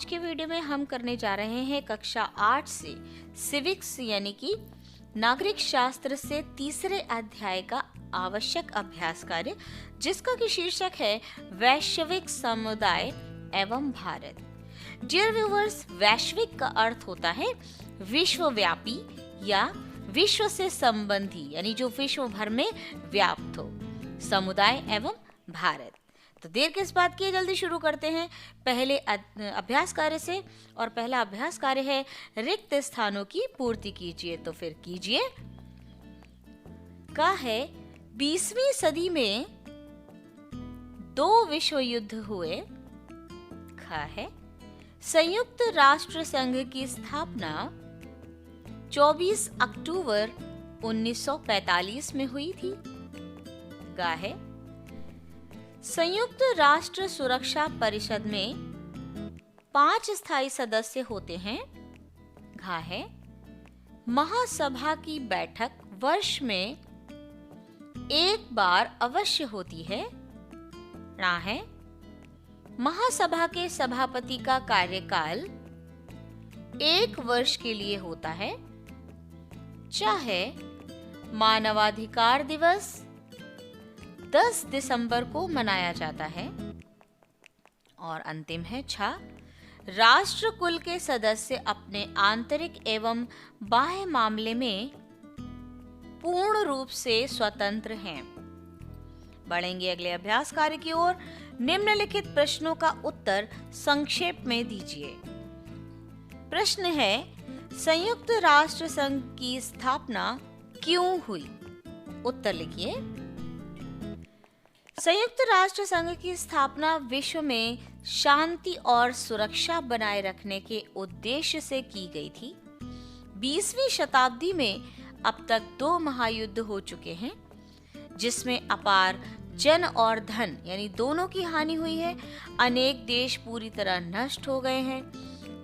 के वीडियो में हम करने जा रहे हैं कक्षा 8 से सिविक्स यानी कि नागरिक शास्त्र से तीसरे अध्याय का आवश्यक अभ्यास कार्य, जिसका की शीर्षक है वैश्विक समुदाय एवं भारत। डियर व्यूअर्स, वैश्विक का अर्थ होता है विश्वव्यापी या विश्व से संबंधी, यानी जो विश्व भर में व्याप्त हो। समुदाय एवं भारत। तो देर किस बात की, जल्दी शुरू करते हैं पहले अभ्यास कार्य से। और पहला अभ्यास कार्य है रिक्त स्थानों की पूर्ति कीजिए। तो फिर कीजिए। का है 20वीं सदी में 2 विश्व युद्ध हुए। खा है संयुक्त राष्ट्र संघ की स्थापना 24 अक्टूबर 1945 में हुई थी। गा है संयुक्त राष्ट्र सुरक्षा परिषद में 5 स्थायी सदस्य होते हैं। घा है महासभा की बैठक वर्ष में 1 बार अवश्य होती है। णा है महासभा के सभापति का कार्यकाल 1 वर्ष के लिए होता है। चाहे मानवाधिकार दिवस 10 दिसंबर को मनाया जाता है। और अंतिम है छा राष्ट्र कुल के सदस्य अपने आंतरिक एवं बाह्य मामले में पूर्ण रूप से स्वतंत्र हैं। बढ़ेंगे अगले अभ्यास कार्य की ओर। निम्नलिखित प्रश्नों का उत्तर संक्षेप में दीजिए। प्रश्न है संयुक्त राष्ट्र संघ की स्थापना क्यों हुई? उत्तर लिखिए। संयुक्त राष्ट्र संघ की स्थापना विश्व में शांति और सुरक्षा बनाए रखने के उद्देश्य से की गई थी। 20वीं शताब्दी में अब तक 2 महायुद्ध हो चुके हैं, जिसमें अपार जन और धन यानी दोनों की हानि हुई है। अनेक देश पूरी तरह नष्ट हो गए हैं।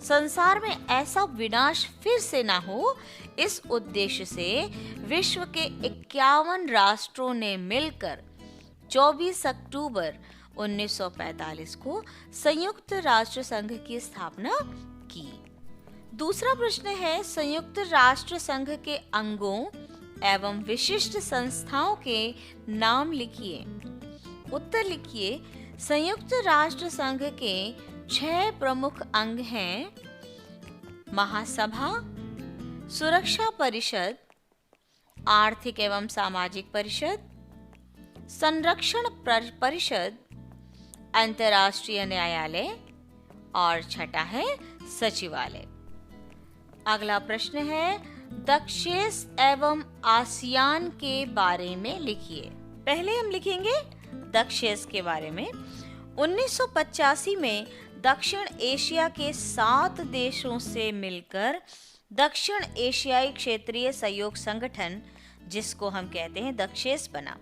संसार में ऐसा विनाश फिर से ना हो, इस उद्देश्य से विश्व के 51 राष्ट्रों ने मिलकर 24 अक्टूबर 1945 को संयुक्त राष्ट्र संघ की स्थापना की। दूसरा प्रश्न है संयुक्त राष्ट्र संघ के अंगों एवं विशिष्ट संस्थाओं के नाम लिखिए। उत्तर लिखिए। संयुक्त राष्ट्र संघ के 6 प्रमुख अंग हैं: महासभा, सुरक्षा परिषद, आर्थिक एवं सामाजिक परिषद, संरक्षण परिषद, अंतर्राष्ट्रीय न्यायालय और छठा है सचिवालय। अगला प्रश्न है दक्षेस एवं आसियान के बारे में लिखिए। पहले हम लिखेंगे दक्षेस के बारे में। 1985 में दक्षिण एशिया के 7 देशों से मिलकर दक्षिण एशियाई क्षेत्रीय सहयोग संगठन, जिसको हम कहते हैं दक्षेस, बना।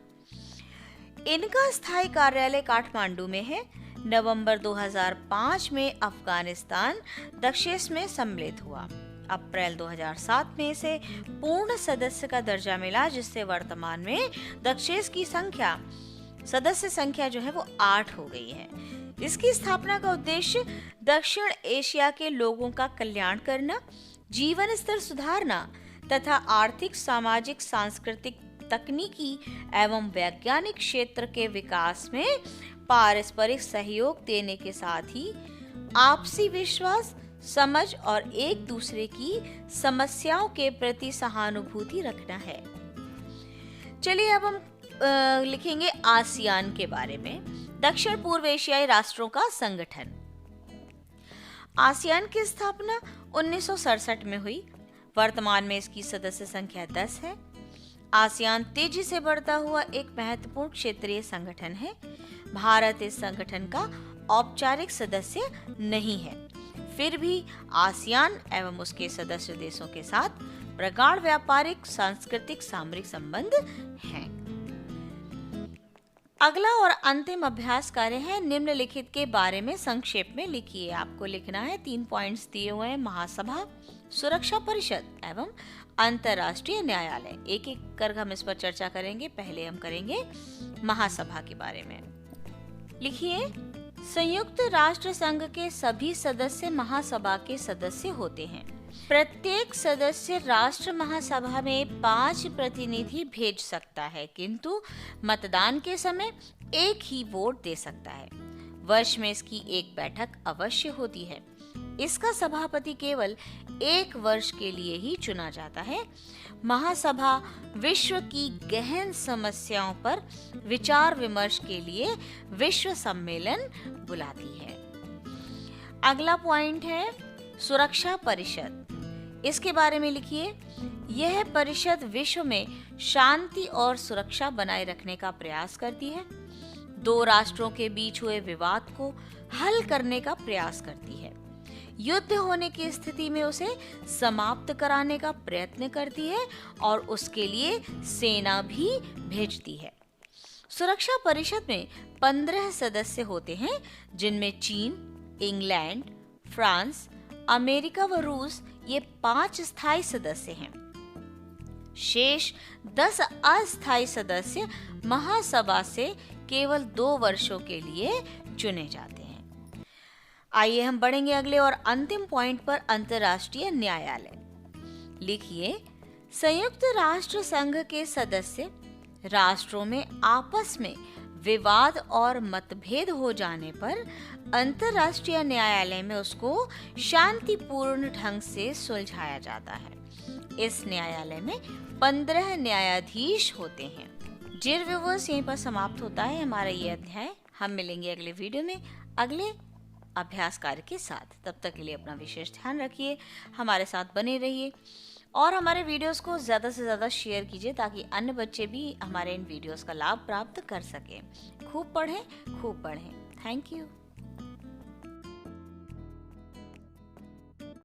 इनका स्थायी कार्यालय काठमांडू में है। नवंबर 2005 में अफगानिस्तान दक्षेस में सम्मिलित हुआ। अप्रैल 2007 में इसे पूर्ण सदस्य का दर्जा मिला, जिससे वर्तमान में दक्षेस की सदस्य संख्या जो है वो 8 हो गई है। इसकी स्थापना का उद्देश्य दक्षिण एशिया के लोगों का कल्याण करना, जीवन स्तर सुधारना तथा आर्थिक, सामाजिक, सांस्कृतिक, तकनीकी एवं वैज्ञानिक क्षेत्र के विकास में पारस्परिक सहयोग देने के साथ ही आपसी विश्वास, समझ और एक दूसरे की समस्याओं के प्रति सहानुभूति रखना है। चलिए अब हम लिखेंगे आसियान के बारे में। दक्षिण पूर्व एशियाई राष्ट्रों का संगठन। आसियान की स्थापना 1967 में हुई। वर्तमान में इसकी सदस्य संख्या 10 है। आसियान तेजी से बढ़ता हुआ एक महत्वपूर्ण क्षेत्रीय संगठन है। भारत इस संगठन का औपचारिक सदस्य नहीं है, फिर भी आसियान एवं उसके सदस्य देशों के साथ प्रगाढ़ व्यापारिक, सांस्कृतिक, सामरिक संबंध हैं। अगला और अंतिम अभ्यास कार्य है निम्नलिखित के बारे में संक्षेप में लिखिए। आपको लिखना है। 3 पॉइंट्स दिए हुए हैं: महासभा, सुरक्षा परिषद एवं अंतर्राष्ट्रीय न्यायालय। एक एक कर हम इस पर चर्चा करेंगे। पहले हम करेंगे महासभा के बारे में। लिखिए संयुक्त राष्ट्र संघ के सभी सदस्य महासभा के सदस्य होते हैं। प्रत्येक सदस्य राष्ट्र महासभा में 5 प्रतिनिधि भेज सकता है, किंतु मतदान के समय एक ही वोट दे सकता है। वर्ष में इसकी एक बैठक अवश्य होती है। इसका सभापति केवल 1 वर्ष के लिए ही चुना जाता है। महासभा विश्व की गहन समस्याओं पर विचार विमर्श के लिए विश्व सम्मेलन बुलाती है। अगला पॉइंट है सुरक्षा परिषद। इसके बारे में लिखिए, यह परिषद विश्व में शांति और सुरक्षा बनाए रखने का प्रयास करती है। 2 राष्ट्रों के बीच हुए विवाद को हल करने का प्रयास करती है। युद्ध होने की स्थिति में उसे समाप्त कराने का प्रयत्न करती है और उसके लिए सेना भी भेजती है। सुरक्षा परिषद में 15 सदस्य होते हैं, जिनमें चीन, इंग्लैंड, फ्रांस, अमेरिका व रूस ये 5 स्थायी सदस्य हैं। शेष 10 अस्थायी सदस्य महासभा से केवल 2 वर्षों के लिए चुने जाते हैं। आइए हम बढ़ेंगे अगले और अंतिम पॉइंट पर, अंतर्राष्ट्रीय न्यायालय। लिखिए, संयुक्त राष्ट्र संघ के सदस्य राष्ट्रों में आपस में विवाद और मतभेद हो जाने पर अंतर्राष्ट्रीय न्यायालय में उसको शांतिपूर्ण ढंग से सुलझाया जाता है। इस न्यायालय में 15 न्यायाधीश होते हैं। डियर व्यूअर्स, यहीं पर समाप्त होता है हमारा ये अध्याय। हम मिलेंगे अगले वीडियो में अगले अभ्यास कार्य के साथ। तब तक के लिए अपना विशेष ध्यान रखिए, हमारे साथ बने रहिए और हमारे वीडियोस को ज़्यादा से ज़्यादा शेयर कीजिए ताकि अन्य बच्चे भी हमारे इन वीडियोस का लाभ प्राप्त कर सकें। खूब पढ़ें, खूब पढ़ें। Thank you.